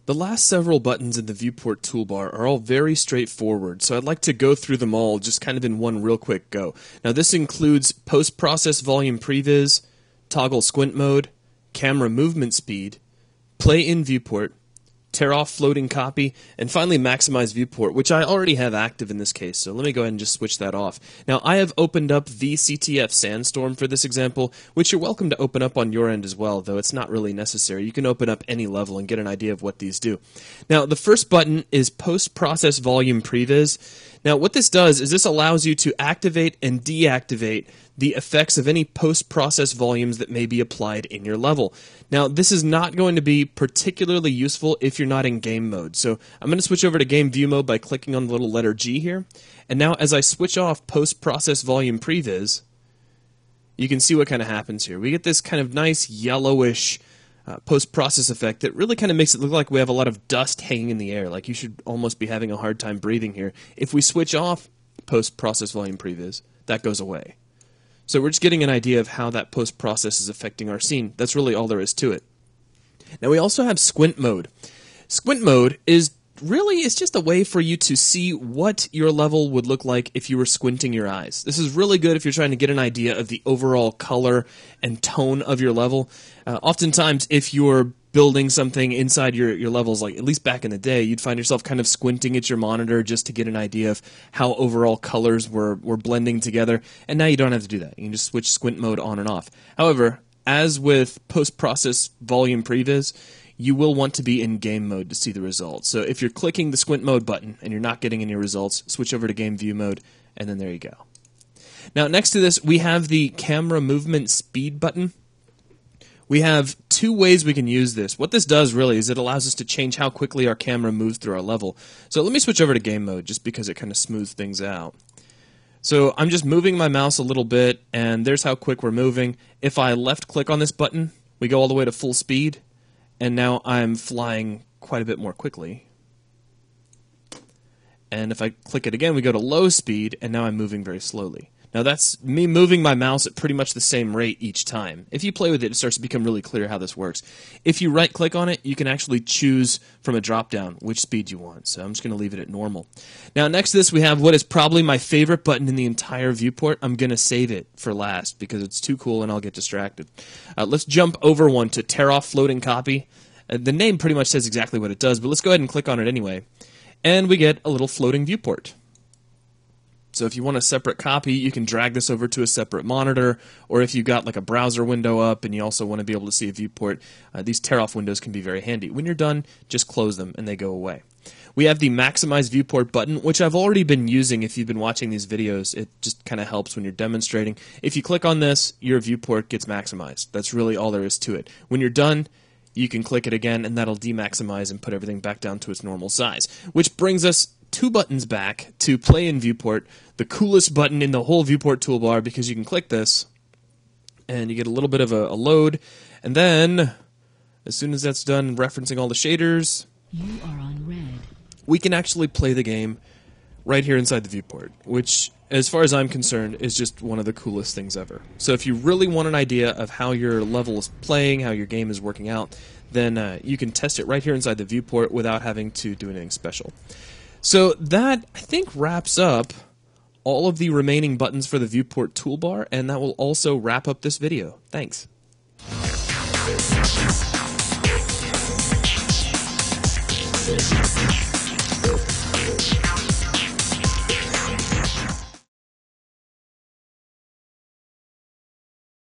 The last several buttons in the viewport toolbar are all very straightforward, so I'd like to go through them all just kind of in one real quick go. Now this includes post-process volume previs, toggle squint mode, camera movement speed, play in viewport, tear off floating copy, and finally maximize viewport, which I already have active in this case, so let me go ahead and just switch that off. Now I have opened up VCTF Sandstorm for this example, which you're welcome to open up on your end as well, though it's not really necessary. You can open up any level and get an idea of what these do. Now the first button is post-process volume previs. Now what this does is this allows you to activate and deactivate the effects of any post-process volumes that may be applied in your level. Now this is not going to be particularly useful if you're not in game mode. So I'm going to switch over to game view mode by clicking on the little letter G here. And now as I switch off post-process volume previs, you can see what kind of happens here. We get this kind of nice yellowish post-process effect that really kind of makes it look like we have a lot of dust hanging in the air, like you should almost be having a hard time breathing here. If we switch off post-process volume previs, that goes away. So we're just getting an idea of how that post-process is affecting our scene. That's really all there is to it. Now we also have squint mode. Squint mode is just a way for you to see what your level would look like if you were squinting your eyes. This is really good if you're trying to get an idea of the overall color and tone of your level. Oftentimes, if you're building something inside your levels, like at least back in the day, you'd find yourself kind of squinting at your monitor just to get an idea of how overall colors were blending together, and now you don't have to do that. You can just switch squint mode on and off. However, as with post-process volume previs, you will want to be in game mode to see the results. So if you're clicking the squint mode button and you're not getting any results, switch over to game view mode, and then there you go. Now next to this, we have the camera movement speed button. We have two ways we can use this. What this does really is it allows us to change how quickly our camera moves through our level. So let me switch over to game mode just because it kind of smooths things out. So I'm just moving my mouse a little bit, and there's how quick we're moving. If I left click on this button, we go all the way to full speed, and now I'm flying quite a bit more quickly. And if I click it again, we go to low speed, and now I'm moving very slowly. Now that's me moving my mouse at pretty much the same rate each time. If you play with it, it starts to become really clear how this works. If you right-click on it, you can actually choose from a drop-down which speed you want. So I'm just going to leave it at normal. Now next to this, we have what is probably my favorite button in the entire viewport. I'm going to save it for last because it's too cool and I'll get distracted. Let's jump over one to tear off floating copy. The name pretty much says exactly what it does, but let's go ahead and click on it anyway. And we get a little floating viewport. So if you want a separate copy, you can drag this over to a separate monitor, or if you've got like a browser window up and you also want to be able to see a viewport, these tear-off windows can be very handy. When you're done, just close them and they go away. We have the Maximize Viewport button, which I've already been using if you've been watching these videos. It just kind of helps when you're demonstrating. If you click on this, your viewport gets maximized. That's really all there is to it. When you're done, you can click it again and that'll demaximize and put everything back down to its normal size. Which brings us two buttons back to play in viewport, the coolest button in the whole viewport toolbar because you can click this and you get a little bit of a load, and then as soon as that's done referencing all the shaders, you are on red. We can actually play the game right here inside the viewport, which as far as I'm concerned is just one of the coolest things ever. So if you really want an idea of how your level is playing, how your game is working out, then you can test it right here inside the viewport without having to do anything special. So that, I think, wraps up all of the remaining buttons for the viewport toolbar, and that will also wrap up this video. Thanks.